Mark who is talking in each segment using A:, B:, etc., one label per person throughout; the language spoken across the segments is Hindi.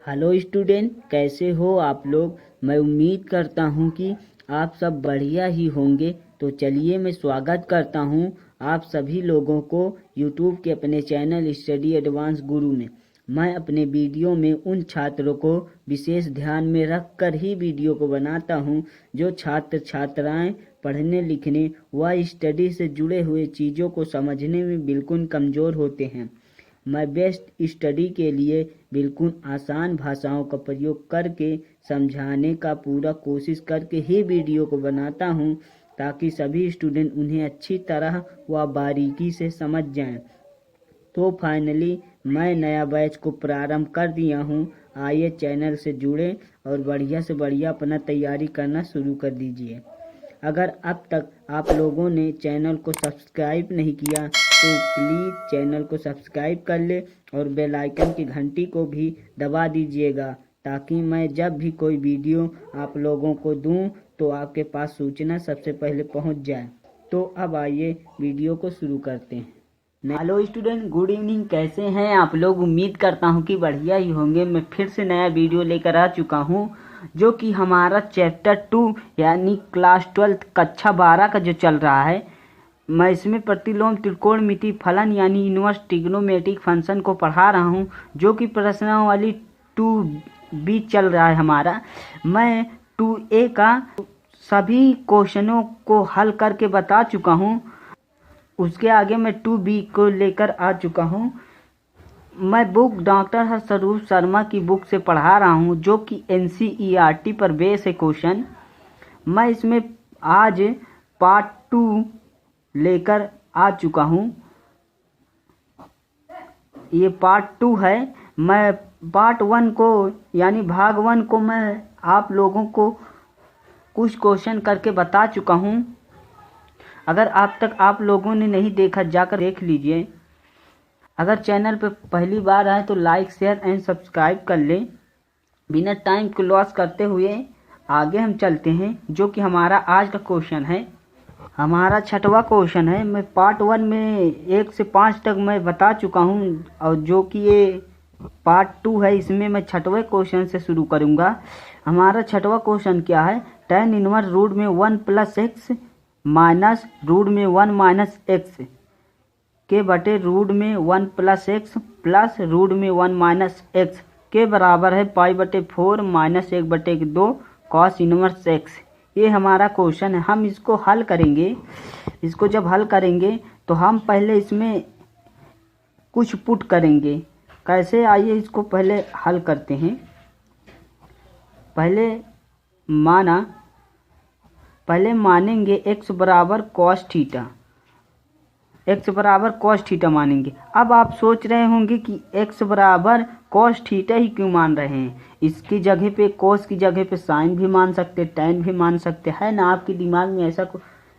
A: हेलो स्टूडेंट, कैसे हो आप लोग। मैं उम्मीद करता हूँ कि आप सब बढ़िया ही होंगे। तो चलिए मैं स्वागत करता हूँ आप सभी लोगों को यूट्यूब के अपने चैनल स्टडी एडवांस गुरु में। मैं अपने वीडियो में उन छात्रों को विशेष ध्यान में रख कर ही वीडियो को बनाता हूँ जो छात्र छात्राएं पढ़ने लिखने व स्टडी से जुड़े हुए चीज़ों को समझने में बिल्कुल कमज़ोर होते हैं। मैं बेस्ट स्टडी के लिए बिल्कुल आसान भाषाओं का प्रयोग करके समझाने का पूरा कोशिश करके ही वीडियो को बनाता हूँ ताकि सभी स्टूडेंट उन्हें अच्छी तरह व बारीकी से समझ जाएं। तो फाइनली मैं नया बैच को प्रारंभ कर दिया हूँ। आइए चैनल से जुड़ें और बढ़िया से बढ़िया अपना तैयारी करना शुरू कर दीजिए। अगर अब तक आप लोगों ने चैनल को सब्सक्राइब नहीं किया तो प्लीज़ चैनल को सब्सक्राइब कर ले और बेल आइकन की घंटी को भी दबा दीजिएगा ताकि मैं जब भी कोई वीडियो आप लोगों को दूं तो आपके पास सूचना सबसे पहले पहुंच जाए। तो अब आइए वीडियो को शुरू करते हैं। Hello student, good evening. कैसे हैं आप लोग। उम्मीद करता हूं कि बढ़िया ही होंगे। मैं फिर से नया वीडियो लेकर आ चुका हूं जो कि हमारा चैप्टर 2 यानी क्लास 12 कक्षा 12 का जो चल रहा है। मैं इसमें प्रतिलोम त्रिकोणमिति फलन यानी इनवर्स ट्रिग्नोमेट्रिक फंक्शन को पढ़ा रहा हूं जो कि प्रश्नावली 2B चल रहा है हमारा। मैं 2A का सभी क्वेश्चनों को हल करके बता चुका हूं। उसके आगे मैं 2B को लेकर आ चुका हूं। मैं बुक डॉक्टर हर्षरूप शर्मा की बुक से पढ़ा रहा हूं जो कि NCERT पर बेस है क्वेश्चन। मैं इसमें आज पार्ट 2 लेकर आ चुका हूं। ये पार्ट 2 है। मैं पार्ट 1 को यानी भाग 1 को मैं आप लोगों को कुछ क्वेश्चन करके बता चुका हूं। अगर अब तक आप लोगों ने नहीं देखा जाकर देख लीजिए। अगर चैनल पर पहली बार आए तो लाइक शेयर एंड सब्सक्राइब कर लें। बिना टाइम को लॉस करते हुए आगे हम चलते हैं जो कि हमारा आज का क्वेश्चन है। हमारा 6वां क्वेश्चन है। मैं पार्ट 1 में 1 से 5 तक मैं बता चुका हूं और जो कि ये पार्ट 2 है इसमें मैं 6वें क्वेश्चन से शुरू करूंगा। हमारा 6वां क्वेश्चन क्या है। tan इनवर्स रूट में 1 + x माइनस रूट में 1 माइनस x के बटे रूट में 1 + x प्लस रूट में 1 माइनस x के बराबर है π/4 माइनस 1/2 cos इनवर्स x। ये हमारा क्वेश्चन है। हम इसको हल करेंगे। इसको जब हल करेंगे तो हम पहले इसमें कुछ पुट करेंगे। कैसे, आइए इसको पहले हल करते हैं। पहले मानेंगे x बराबर cos थीटा। x बराबर cos थीटा मानेंगे। अब आप सोच रहे होंगे कि x बराबर cos थीटा ही क्यों मान रहे हैं। इसकी जगह पे cos की जगह पे sin भी मान सकते, tan भी मान सकते है ना। आपके दिमाग में ऐसा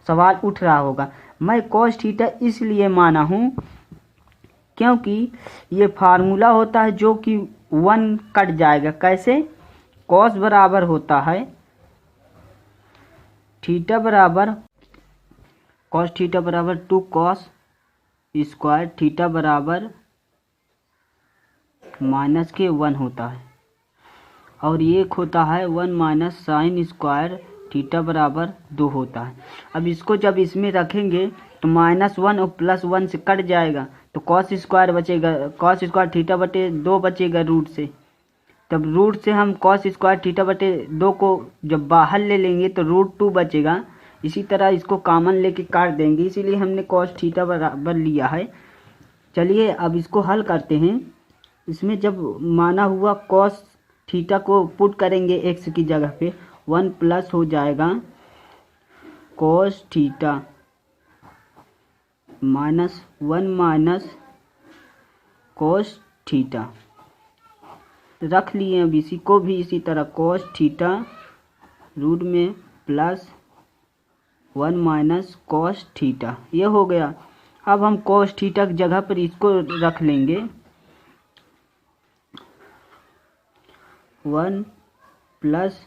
A: सवाल उठ रहा होगा। मैं cos थीटा इसलिए माना हूँ क्योंकि ये फार्मूला होता है जो कि 1 कट जाएगा। कैसे, cos बराबर होता है थीटा बराबर cos थीटा बराबर 2 cos स्क्वायर थीटा बराबर माइनस के 1 होता है और ये एक होता है 1 माइनस साइन स्क्वायर थीटा बराबर 2 होता है। अब इसको जब इसमें रखेंगे तो -1 और +1 से कट जाएगा तो cos स्क्वायर बचेगा, cos स्क्वायर थीटा बटे 2 बचेगा रूट से। तब रूट से हम cos स्क्वायर थीटा बटे 2 को जब बाहर ले लेंगे तो √2 बचेगा। इसी तरह इसको कॉमन लेके काट देंगे, इसीलिए हमने cos थीटा बराबर लिया है। चलिए अब इसको हल करते हैं। इसमें जब माना हुआ cos थीटा को पुट करेंगे x की जगह पे 1 प्लस हो जाएगा cos theta minus 1 minus cos theta रख लिए। अब इसी को भी इसी तरह cos थीटा रूट में प्लस 1 माइनस cos थीटा, ये हो गया। अब हम cos थीटा की जगह पर इसको रख लेंगे 1 +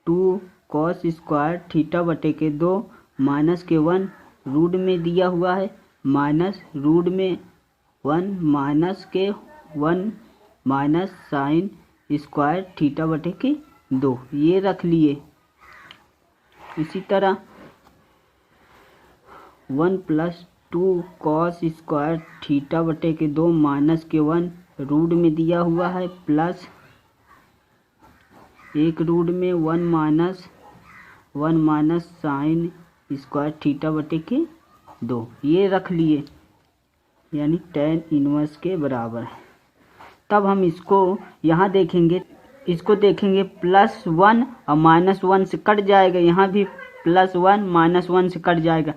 A: 2 cos स्क्वायर थीटा बटे के 2 माइनस के 1 रूट में दिया हुआ है माइनस रूट में 1 माइनस के 1 माइनस साइन स्क्वायर थीटा बटे के 2, ये रख लिए। इसी तरह 1 + 2 cos स्क्वायर थीटा बटे के 2 माइनस के 1 रूट में दिया हुआ है, प्लस एक रूट में 1 माइनस साइन स्क्वायर थीटा बटे के 2, ये रख लिए, यानी tan इनवर्स के बराबर है। तब हम इसको यहाँ देखेंगे, +1 और -1 से कट जाएगा, यहाँ भी +1 -1 से कट जाएगा।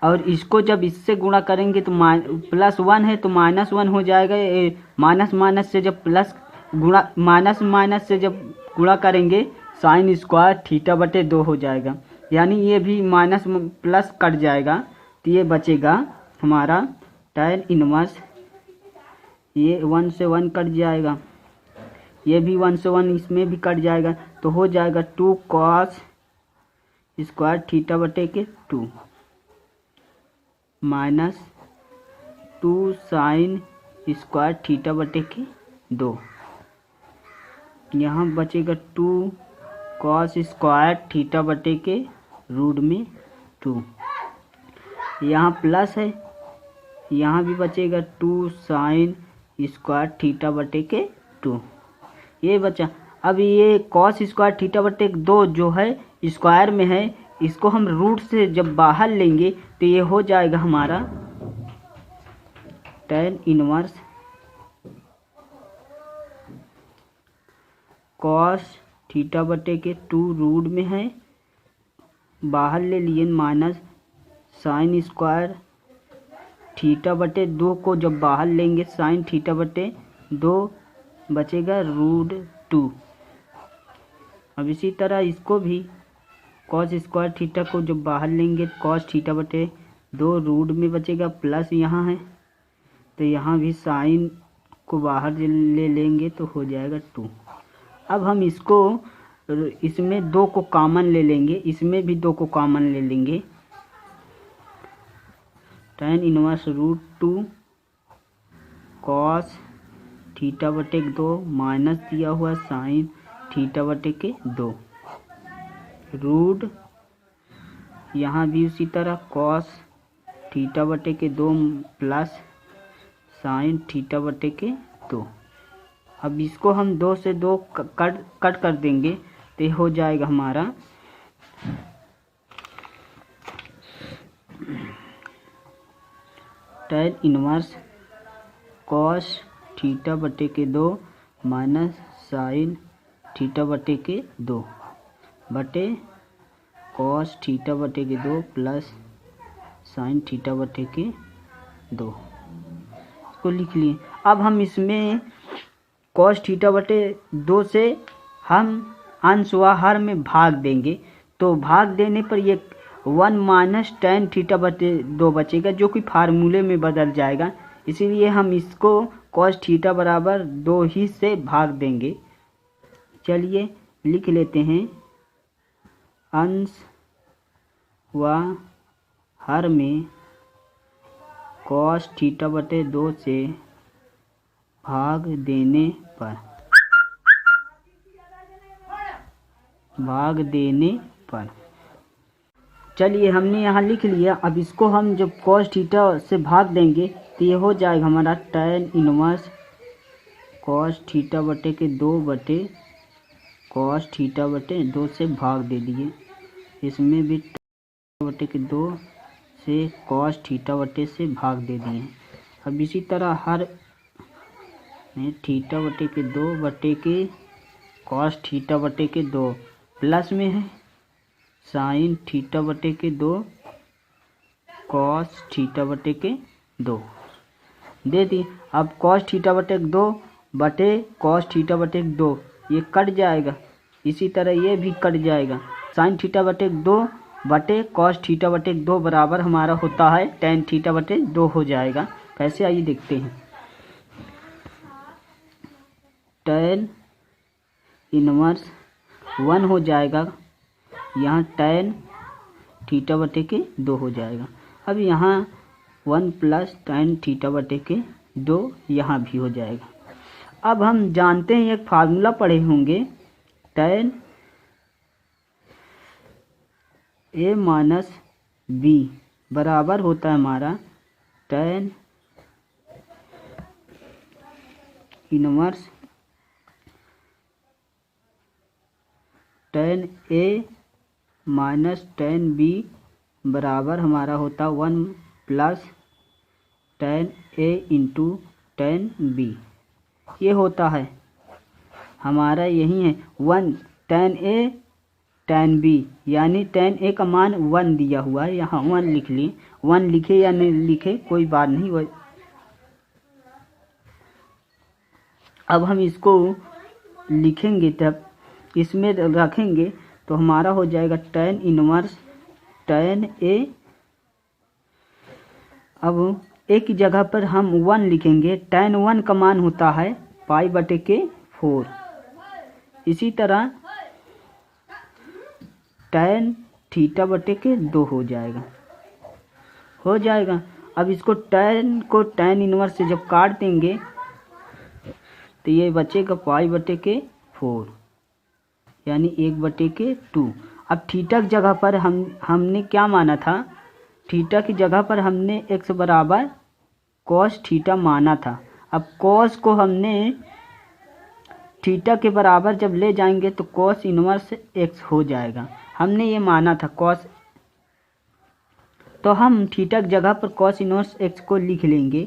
A: और इसको जब इससे गुणा करेंगे तो +1 है तो -1 हो जाएगा, माइनस से जब माइनस से जब गुणा करेंगे साइन स्क्वायर थीटा बटे 2 हो जाएगा, यानी ये भी माइनस प्लस कट जाएगा, तो ये बचेगा हमारा tan इनवर्स, ये 1 से 1 कट जाएगा, ये भी 1 से 1 इसमें भी कट जाएगा, तो हो जाएगा 2 cos स्क्वायर थीटा बटे के 2 माइनस 2 साइन स्क्वायर थीटा बटे के 2। यहाँ बचेगा 2 cos स्क्वायर थीटा बटे के रूट में 2, यहाँ प्लस है, यहाँ भी बचेगा 2 साइन स्क्वायर थीटा बटे के 2, ये बचा। अब ये cos स्क्वायर थीटा बटे 2 जो है स्क्वायर में है, इसको हम रूट से जब बाहर लेंगे तो ये हो जाएगा हमारा tan इनवर्स cos थीटा बटे के 2 रूट में है, बाहर ले लिए माइनस साइन स्क्वायर थीटा बटे 2 को जब बाहर लेंगे साइन थीटा बटे 2 बचेगा √2। अब इसी तरह इसको भी cos स्क्वायर थीटा को जब बाहर लेंगे cos थीटा बटे 2 रूट में बचेगा, प्लस यहाँ है तो यहाँ भी साइन को बाहर ले लेंगे तो हो जाएगा 2। अब हम इसको इसमें 2 को कॉमन ले लेंगे, इसमें भी 2 को कॉमन ले लेंगे, tan इनवर्स √2 cos थीटा बटे 2 माइनस दिया हुआ साइन थीटा बटे के 2 रूट, यहाँ भी उसी तरह cos थीटा बटे के 2 प्लस साइन थीटा बटे के 2। अब इसको हम 2 से 2 कट कर देंगे तो हो जाएगा हमारा tan इनवर्स cos थीटा बटे के 2 माइनस साइन थीटा बटे के 2 बटे cos थीटा बटे के 2 प्लस साइन थीटा बटे के 2, इसको लिख लिए। अब हम इसमें cos थीटा बटे 2 से हम अंश व हर में भाग देंगे, तो भाग देने पर ये 1 माइनस tan थीटा बटे 2 बचेगा, जो कि फार्मूले में बदल जाएगा, इसीलिए हम इसको cos थीटा बराबर 2 ही से भाग देंगे। चलिए लिख लेते हैं, अंश व हर में cos थीटा बटे 2 से भाग देने पर चलिए हमने यहाँ लिख लिया। अब इसको हम जब cos थीटा से भाग देंगे तो ये हो जाएगा हमारा tan इनवर्स cos थीटा बटे के 2 बटे cos थीटा बटे 2 से भाग दे दिए, इसमें भी बटे के 2 से cos थीटा बटे से भाग दे दिए। अब इसी तरह हर में थीटा बटे के 2 बटे के cos थीटा बटे के 2 प्लस में है साइन थीटा बटे के 2 cos थीटा बटे के 2 दे दिए। अब cos थीटा बटे 2 बटे cos थीटा बटे 2 ये कट जाएगा, इसी तरह ये भी कट जाएगा, साइन थीटा बटे 2 बटे cos थीटा बटे 2 बराबर हमारा होता है tan थीटा बटे 2 हो जाएगा। कैसे, आइए देखते हैं। tan इनवर्स 1 हो जाएगा, यहाँ tan थीटा बटे के 2 हो जाएगा। अब यहाँ 1 प्लस tan थीटा बटे के 2 यहाँ भी हो जाएगा। अब हम जानते हैं एक फार्मूला पढ़े होंगे, tan a माइनस बी बराबर होता है हमारा tan inverse tan a minus tan b बराबर हमारा होता 1 plus tan a into tan b। ये होता है हमारा, यही है 1 tan a tan b, यानी tan a का मान 1 दिया हुआ है, यहाँ 1 लिख लिए। 1 लिखे या नहीं लिखे कोई बात नहीं। अब हम इसको लिखेंगे, तब इसमें रखेंगे तो हमारा हो जाएगा tan इनवर्स tan a। अब एक की जगह पर हम 1 लिखेंगे। tan 1 का मान होता है π/4। इसी तरह tan θ/2 हो जाएगा। अब इसको tan को tan इनवर्स से जब काट देंगे तो ये बचेगा π/4, यानी 1/2। अब थीटा की जगह पर हमने क्या माना था, थीटा की जगह पर हमने x बराबर cos थीटा माना था। अब cos को हमने थीटा के बराबर जब ले जाएंगे तो cos इनवर्स x हो जाएगा, हमने ये माना था cos। तो हम थीटा की जगह पर cos इनवर्स x को लिख लेंगे,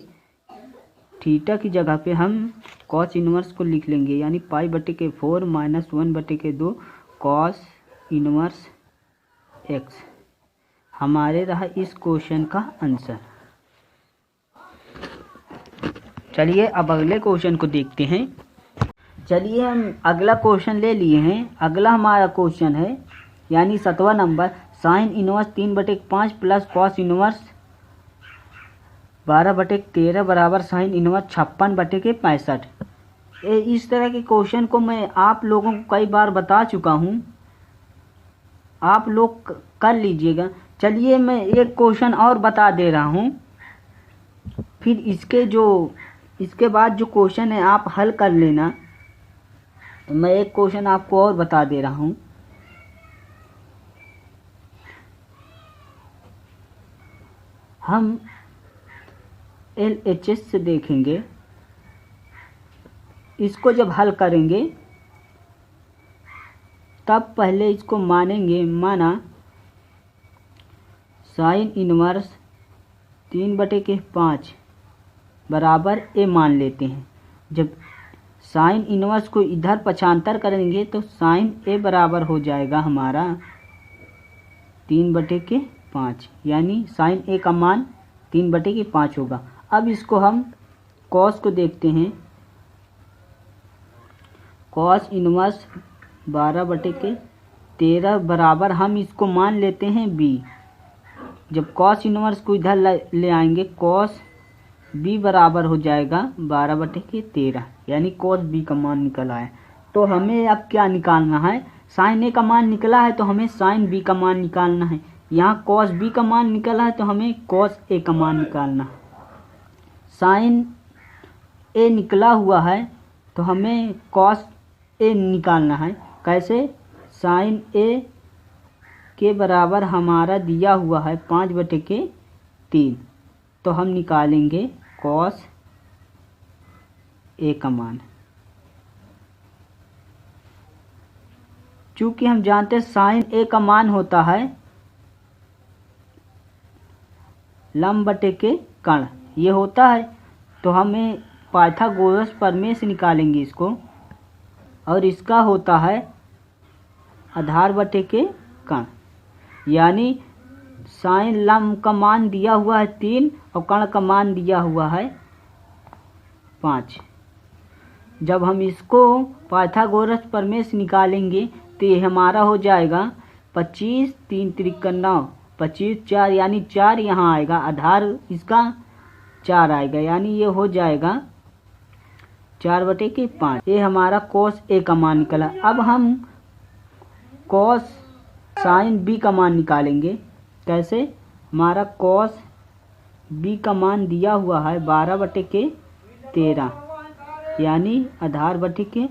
A: थीटा की जगह पे हम cos इनवर्स को लिख लेंगे, यानी π/4 माइनस 1/2 cos इनवर्स x हमारे रहा इस क्वेश्चन का आंसर। चलिए अब अगले क्वेश्चन को देखते हैं। चलिए हम अगला क्वेश्चन ले लिए हैं। अगला हमारा क्वेश्चन है यानी 7वां number, sine inverse 3/5 plus cos inverse 12/13 बराबर साइन इनवर्स 56/65। इस तरह के क्वेश्चन को मैं आप लोगों को कई बार बता चुका हूँ, आप लोग कर लीजिएगा। चलिए मैं एक क्वेश्चन और बता दे रहा हूँ, फिर इसके बाद जो क्वेश्चन है आप हल कर लेना। मैं एक क्वेश्चन आपको और बता दे रहा हूँ। हम LHS से देखेंगे, इसको जब हल करेंगे तब पहले इसको मानेंगे। माना साइन इनवर्स 3/5 बराबर a मान लेते हैं। जब साइन इनवर्स को इधर पक्षांतर करेंगे तो साइन a बराबर हो जाएगा हमारा 3/5, यानी साइन a का मान 3/5 होगा। अब इसको हम कॉस को देखते हैं। कॉस इनवर्स 12/13 बराबर हम इसको मान लेते हैं b। जब कॉस इनवर्स को इधर ले आएंगे, कॉस b बराबर हो जाएगा 12/13, यानी कॉस b का मान निकला है। तो हमें अब क्या निकालना है, साइन a का मान निकला है तो हमें साइन b का मान निकालना है। यहाँ कॉस b का मान निकला है तो हमें कॉस a का मान निकालना है। साइन a निकला हुआ है तो हमें कॉस a निकालना है। कैसे, साइन a के बराबर हमारा दिया हुआ है 5/3, तो हम निकालेंगे कॉस a का मान। चूंकि हम जानते हैं साइन a का मान होता है लंब बटे के कर्ण, ये होता है। तो हमें पाइथागोरस प्रमेय से निकालेंगे इसको, और इसका होता है आधार बटे के कर्ण, यानी साइन लंब का मान दिया हुआ है 3 और कर्ण का मान दिया हुआ है 5। जब हम इसको पाइथागोरस प्रमेय से निकालेंगे तो ये हमारा हो जाएगा 25 3 त्रिक 9, 25 4 यानी 4 यहाँ आएगा, आधार इसका 4 आएगा, यानी ये हो जाएगा 4/5। ये हमारा कॉस a का मान निकला। अब हम कॉस साइन b का मान निकालेंगे। कैसे, हमारा कॉस b का मान दिया हुआ है 12/13, यानी आधार बटे के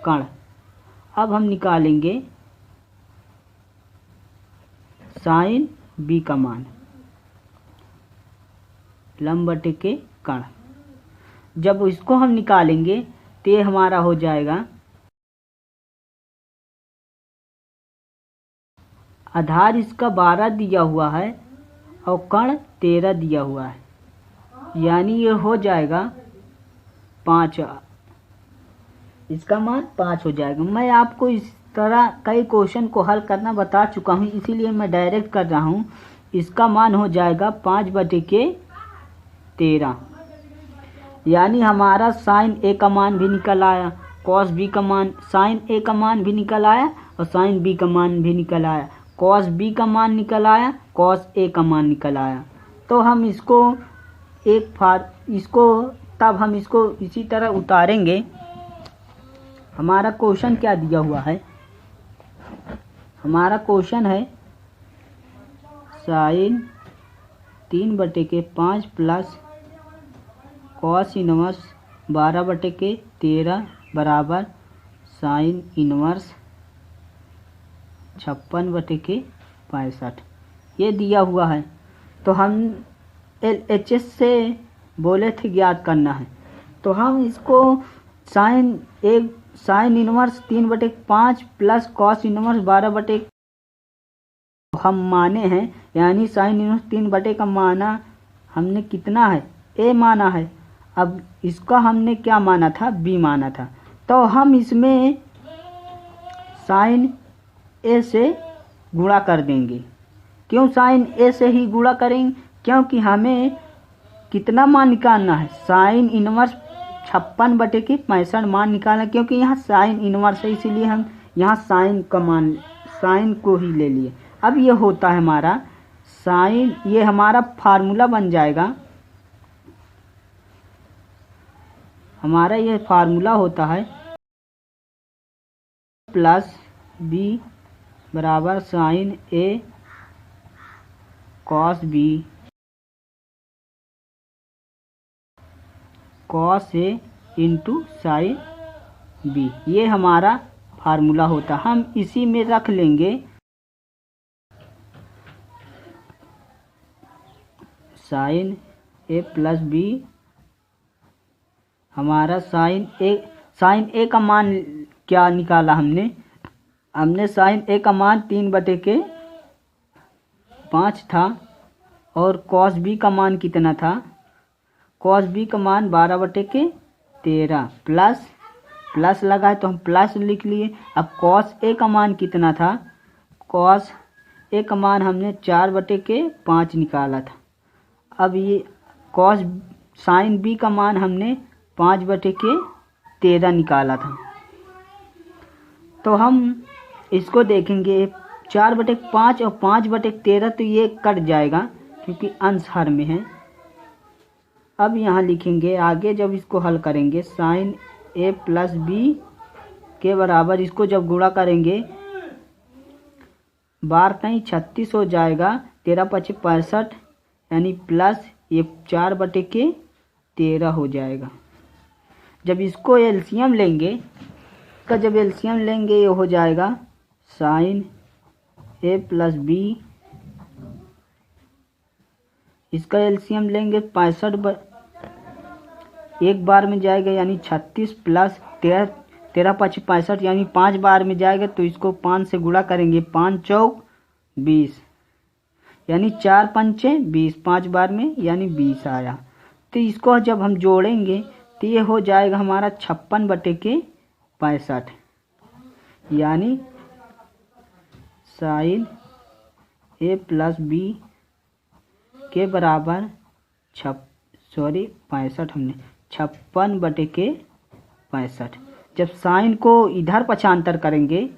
A: कण। अब हम निकालेंगे साइन बी का मान, लंब बटे के कण। जब इसको हम निकालेंगे तो ये हमारा हो जाएगा आधार इसका 12 दिया हुआ है और कण 13 दिया हुआ है, यानी ये हो जाएगा 5, इसका मान 5 हो जाएगा। मैं आपको इस तरह कई क्वेश्चन को हल करना बता चुका हूँ, इसीलिए मैं डायरेक्ट कर रहा हूँ। इसका मान हो जाएगा 5 बटे के 13, यानी हमारा साइन ए का मान भी निकल आया, कॉस बी का मान, साइन ए का मान भी निकल आया और साइन बी का मान भी निकल आया, कॉस बी का मान निकल आया, कॉस ए का मान निकल आया। तो हम इसको तब हम इसको इसी तरह उतारेंगे। हमारा क्वेश्चन क्या दिया हुआ है? हमारा क्वेश्चन है साइन 3 बटे के 5 प्लस कॉस इनवर्स 12 बटे के 13 बराबर साइन इनवर्स 56 बटे के 65, ये दिया हुआ है। तो हम LHS से बोले थे ज्ञात करना है, तो हम इसको साइन इनवर्स 3 बटे 5 प्लस कॉस इनवर्स 12 बटे हम माने हैं, यानी साइन इनवर्स 3 बटे का माना हमने कितना है? ए माना है। अब इसका हमने क्या माना था? बी माना था। तो हम इसमें साइन ए से गुणा कर देंगे। क्यों साइन ए से ही गुणा करेंगे? क्योंकि हमें कितना मान निकालना है? साइन इनवर्स 56 बटे के 65 मान निकालना, क्योंकि यहाँ साइन इनवर्स है, इसीलिए हम यहाँ साइन का मान, साइन को ही ले लिए। अब ये होता है हमारा साइन, ये हमारा फार्मूला बन जाएगा, हमारा ये फार्मूला होता है प्लस बी बराबर sign A cos B cos A into sine B, ये हमारा फार्मूला होता। हम इसी में रख लेंगे साइन ए प्लस बी, हमारा साइन ए का मान क्या निकाला हमने साइन ए का मान 3 बटे के 5 था, और कॉस बी का मान कितना था? कॉस बी का मान 12 बटे के 13, प्लस लगा है तो हम प्लस लिख लिए। अब कॉस ए का मान कितना था? कॉस ए का मान हमने 4 बटे के 5 निकाला था। अब ये साइन बी का मान हमने 5 बटे के 13 निकाला था। तो हम इसको देखेंगे 4 बटे 5 और 5 बटे 13, तो ये कट जाएगा क्योंकि अंश हर में है। अब यहाँ लिखेंगे आगे, जब इसको हल करेंगे साइन ए प्लस बी के बराबर, इसको जब गुणा करेंगे 12 नहीं 36 हो जाएगा, 13 पचे 65, यानी प्लस ये 4 बटे के 13 हो जाएगा। जब इसको एलसीएम लेंगे ये हो जाएगा साइन ए प्लस बी, इसका एलसीएम लेंगे 65 एक बार में जाएगा, यानी 36 प्लस 13 पचे 65, यानी 5 बार में जाएगा। तो इसको 5 से गुणा करेंगे, 5 चौक 20, यानी 4 पंचे 20, 5 बार में यानी 20 आया। तो इसको जब हम जोड़ेंगे तो ये हो जाएगा हमारा 56 बटे के 65, यानी साइन ए प्लस बी के बराबर 65 हमने 56 बटे के 65। जब साइन को इधर पक्षांतर करेंगे,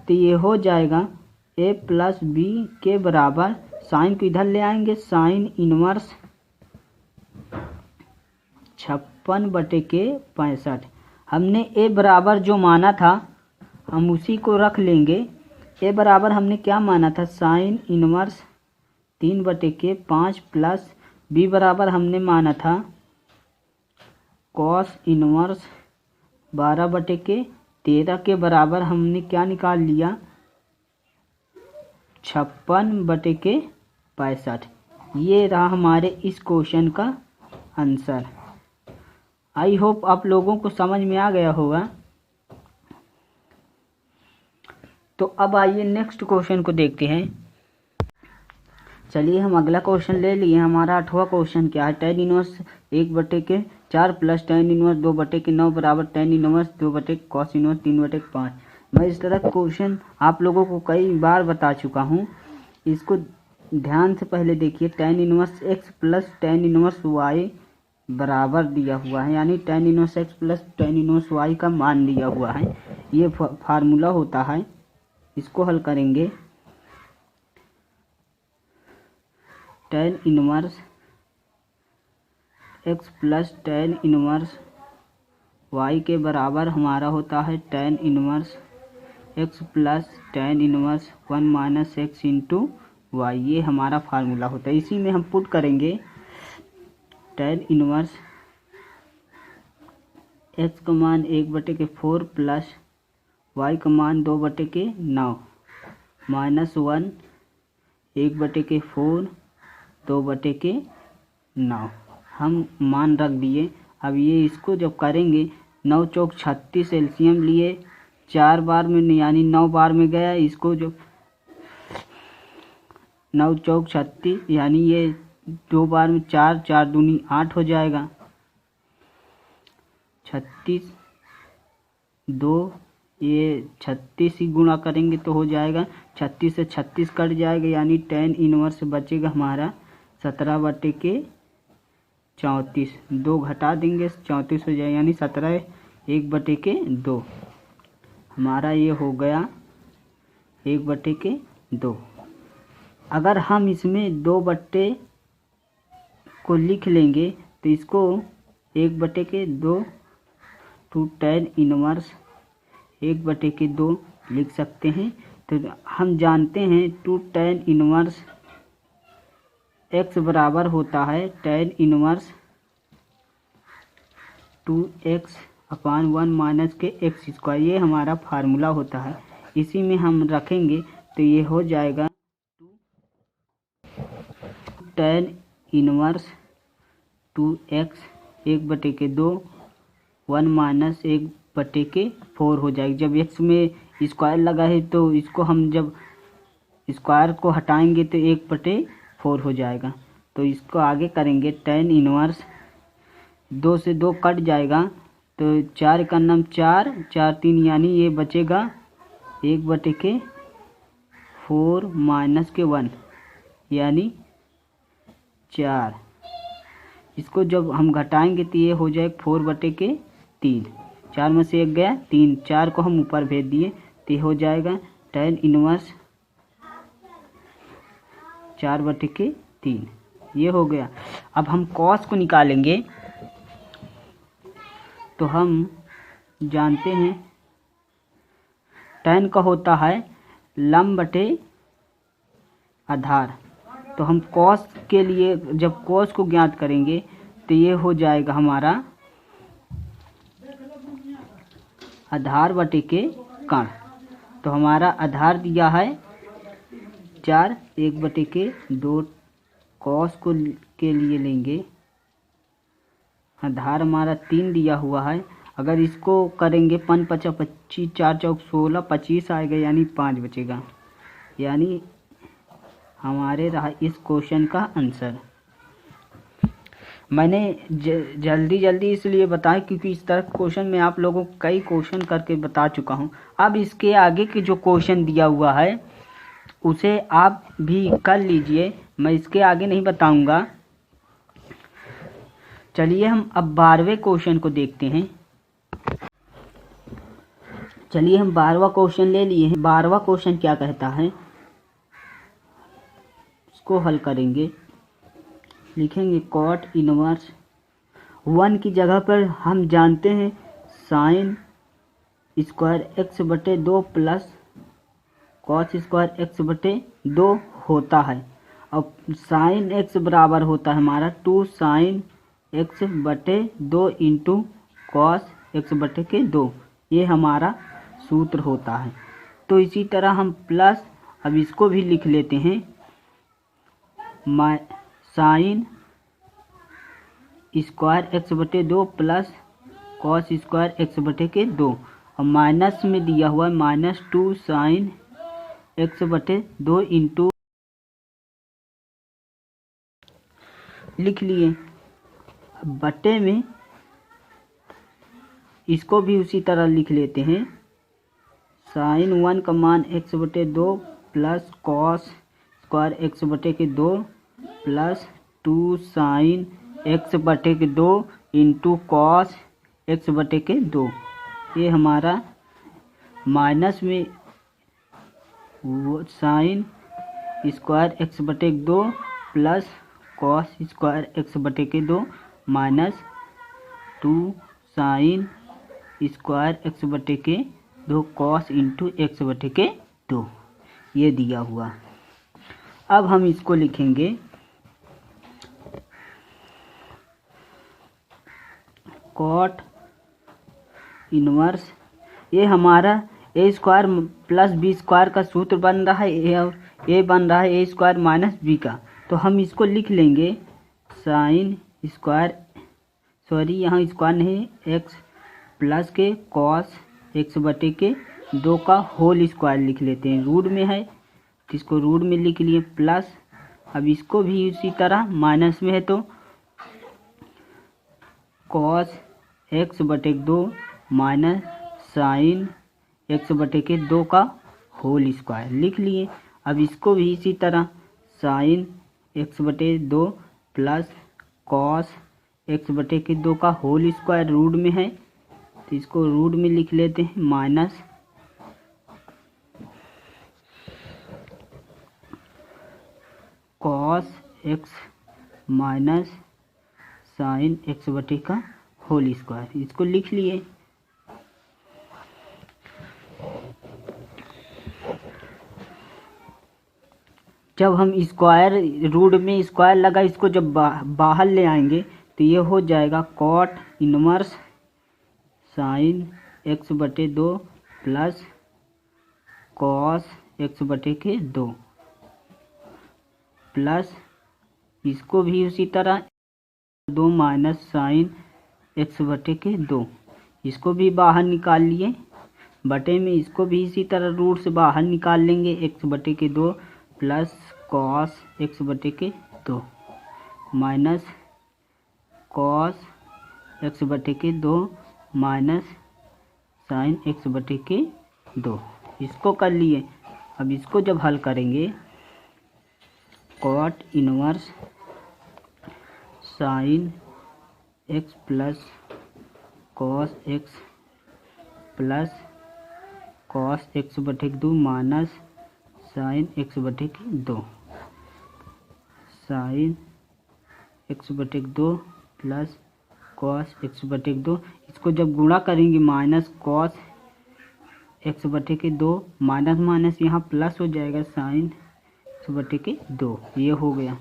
A: तो ये हो जाएगा ए प्लस बी के बराबर, साइन को इधर ले आएंगे, साइन इनवर्स 56 बटे के 65। हमने ए बराबर जो माना था हम उसी को रख लेंगे। ए बराबर हमने क्या माना था? साइन इनवर्स 3/5 प्लस b बराबर हमने माना था कॉस इनवर्स 12/13 के बराबर हमने क्या निकाल लिया 56/65। ये रहा हमारे इस क्वेश्चन का आंसर। आई होप आप लोगों को समझ में आ गया होगा। तो अब आइए नेक्स्ट क्वेश्चन को देखते हैं। चलिए हम अगला क्वेश्चन ले लिए। हमारा 8वां क्वेश्चन क्या है, tan inverse 1/4 plus tan inverse 2/9 बराबर tan इनवर्स 2/cos इनवर्स 3/5। मैं इस तरह क्वेश्चन आप लोगों को कई बार बता चुका हूँ, इसको ध्यान से पहले देखिए। tan inverse x plus tan inverse y बराबर दिया हुआ है, यानी tan inverse x plus tan inverse y का मान दिया हुआ है। ये फार्मूला होता है, इसको हल करेंगे। tan inverse x plus tan inverse y के बराबर हमारा होता है tan inverse x plus tan inverse 1 minus x into y. ये हमारा फार्मूला होता है। इसी में हम पुट करेंगे tan इनवर्स x का मान 1/4 प्लस y का मान 2/9 माइनस 1 1/4 2/9 हम मान रख दिए। अब ये इसको जब करेंगे 9 चौक 36 एलसीएम लिए 4 बार में यानी 9 बार में गया। इसको जो 9 चौक 36 यानी ये 2 बार में 4 4 दूनी 8 हो जाएगा। 36 2 ये 36 ही गुणा करेंगे तो हो जाएगा। 36 से 36 कट जाएगा, यानी tan इनवर्स बचेगा हमारा 17/34। 2 घटा देंगे 34 हो जाएगा, यानी 17 1/2 हमारा ये हो गया 1/2। अगर हम इसमें 2 को लिख लेंगे तो इसको 1/2 टू tan इनवर्स 1/2 लिख सकते हैं। तो हम जानते हैं टू tan इनवर्स x बराबर होता है tan इनवर्स 2x/1 माइनस के x²। ये हमारा फार्मूला होता है, इसी में हम रखेंगे तो ये हो जाएगा tan इनवर्स 2x 1/2 1 माइनस 1/4 हो जाएगी। जब x में स्क्वायर लगा है तो इसको हम जब स्क्वायर को हटाएंगे तो 1/4 हो जाएगा। तो इसको आगे करेंगे tan इनवर्स 2 से 2 कट जाएगा तो 4 का नाम 4 4 3 यानी ये बचेगा 1/4 माइनस के 1 यानी 4। इसको जब हम घटाएंगे तो ये हो जाएगा 4/3। 4 में से 1 गया 3, 4 को हम ऊपर भेज दिए तो हो जाएगा tan इनवर्स 4/3। ये हो गया। अब हम कॉस को निकालेंगे तो हम जानते हैं tan का होता है लंब बटे आधार। तो हम कॉस के लिए जब कॉस को ज्ञात करेंगे तो ये हो जाएगा हमारा आधार बटे के कण। तो हमारा आधार दिया है 4 1/2 कॉस को के लिए लेंगे। आधार हमारा 3 दिया हुआ है। अगर इसको करेंगे 5 5 25 4 चौक 16 25 आएगा, यानी 5 बचेगा। यानी हमारे रहा इस क्वेश्चन का आंसर। मैंने जल्दी इसलिए बताया क्योंकि इस तरह क्वेश्चन में आप लोगों को कई क्वेश्चन करके बता चुका हूं। अब इसके आगे के जो क्वेश्चन दिया हुआ है उसे आप भी कर लीजिए, मैं इसके आगे नहीं बताऊंगा। चलिए हम अब 12वें क्वेश्चन को देखते हैं। चलिए हम 12वां क्वेश्चन ले लिए हैं। 12वां क्वेश्चन क्या कहता है इसको हल करेंगे। लिखेंगे cot इनवर्स 1 की जगह पर हम जानते हैं sine square x/2 plus cos square x/2 होता है। और साइन एक्स बराबर होता है हमारा 2 साइन एक्स बटे 2 इंटू कॉस एक्स बटे के 2। ये हमारा सूत्र होता है। तो इसी तरह हम प्लस, अब इसको भी लिख लेते हैं, साइन स्क्वायर एक्स बटे 2 प्लस कॉस स्क्वायर एक्स बटे के 2, और माइनस में दिया हुआ है -2 साइन एक्स बटे 2 इंटू, लिख लिए। बटे में इसको भी उसी तरह लिख लेते हैं, साइन 1 का मान एक्स बटे 2 प्लस कॉस स्क्वायर एक्स बटे के 2 प्लस 2 साइन एक्स बटे के 2 इंटू कॉस एक्स बटे के 2। ये हमारा माइनस में वो साइन स्क्वायर एक्स बटे के 2 प्लस कॉस स्क्वायर एक्स बटे के 2 माइनस 2 साइन स्क्वायर एक्स बटे के 2 कॉस इंटू एक्स बटे के 2, ये दिया हुआ। अब हम इसको लिखेंगे कॉट इनवर्स, ये हमारा ए स्क्वायर प्लस बी स्क्वायर का सूत्र बन रहा है, ए बन रहा है ए स्क्वायर माइनस बी का। तो हम इसको लिख लेंगे साइन स्क्वायर, सॉरी यहाँ स्क्वायर नहीं, एक्स प्लस के कॉस एक्स बटे के 2 का होल स्क्वायर लिख लेते हैं, रूट में है तो इसको रूट में लिख लिए, प्लस अब इसको भी इसी तरह माइनस में है तो कॉस एक्स बटे 2 माइनस साइन एक्स बटे के 2 का होल स्क्वायर लिख लिए। अब इसको भी इसी तरह साइन एक्स बटे 2 प्लस कॉस एक्स बटे के 2 का होल स्क्वायर रूट में है तो इसको रूट में लिख लेते हैं, minus cos x minus sine x बटे का होल स्क्वायर, इसको लिख लिए। जब हम स्क्वायर रूट में स्क्वायर लगा, इसको जब बाहर ले आएंगे तो ये हो जाएगा कॉट इनवर्स साइन एक्स बटे 2 प्लस कॉस एक्स बटे के 2 प्लस इसको भी उसी तरह 2 माइनस साइन एक्स बटे के 2, इसको भी बाहर निकाल लिए। बटे में इसको भी इसी तरह रूट से बाहर निकाल लेंगे, एक्स बटे के 2 प्लस कॉस एक्स बटे के 2 माइनस कॉस एक्स बटे के 2 माइनस साइन एक्स बटे के 2, इसको कर लिए। अब इसको जब हल करेंगे cot inverse sine x plus cos x plus cos x बटे के 2 माइनस साइन एक्स बटे के 2, साइन एक्स बटे के 2 प्लस कॉस एक्स बटे के 2, इसको जब गुणा करेंगे माइनस कॉस एक्स बटे के 2 माइनस माइनस यहाँ प्लस हो जाएगा साइन एक्स बटे के 2, ये हो गया।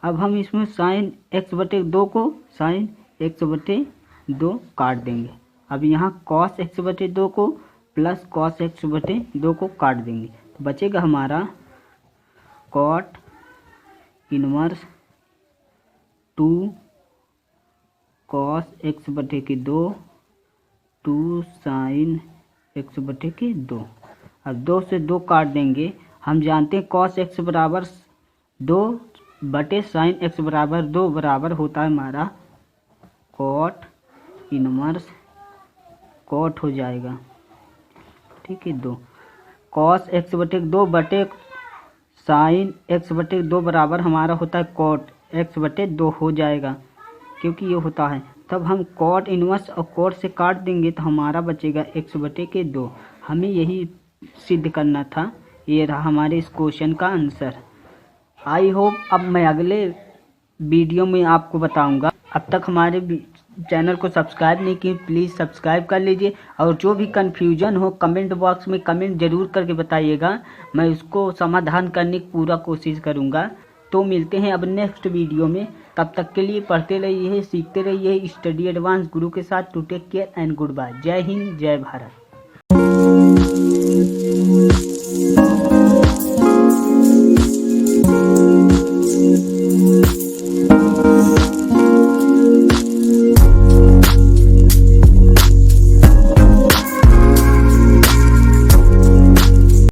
A: अब हम इसमें साइन एक्स बटे 2 को साइन एक्स बटे 2 काट देंगे। अब यहाँ कॉस एक्स बटे 2 को प्लस कॉस एक्स बटे 2 को काट देंगे तो बचेगा हमारा कॉट इनवर्स 2 कॉस एक्स बटे के 2 2 साइन एक्स बटे के 2। अब 2 से 2 काट देंगे, हम जानते हैं कॉस एक्स बराबर 2 बटे साइन एक्स बराबर 2 बराबर होता है हमारा कॉट इनवर्स, कॉट हो जाएगा, ठीक है। 2 कॉस एक्स बटे 2 बटे साइन एक्स बटे 2 बराबर हमारा होता है कॉट एक्स बटे 2 हो जाएगा, क्योंकि ये होता है। तब हम कॉट इनवर्स और कॉट से काट देंगे तो हमारा बचेगा एक्स बटे के 2। हमें यही सिद्ध करना था, ये रहा हमारे इस क्वेश्चन का आंसर। आई होप अब मैं अगले वीडियो में आपको बताऊंगा। अब तक हमारे चैनल को सब्सक्राइब नहीं किए, प्लीज़ सब्सक्राइब कर लीजिए, और जो भी कन्फ्यूजन हो कमेंट बॉक्स में कमेंट ज़रूर करके बताइएगा, मैं उसको समाधान करने की पूरा कोशिश करूँगा। तो मिलते हैं अब नेक्स्ट वीडियो में। तब तक के लिए पढ़ते रहिए, सीखते रहिए स्टडी एडवांस गुरु के साथ। To take care and goodbye. Jai Hind, जय भारत।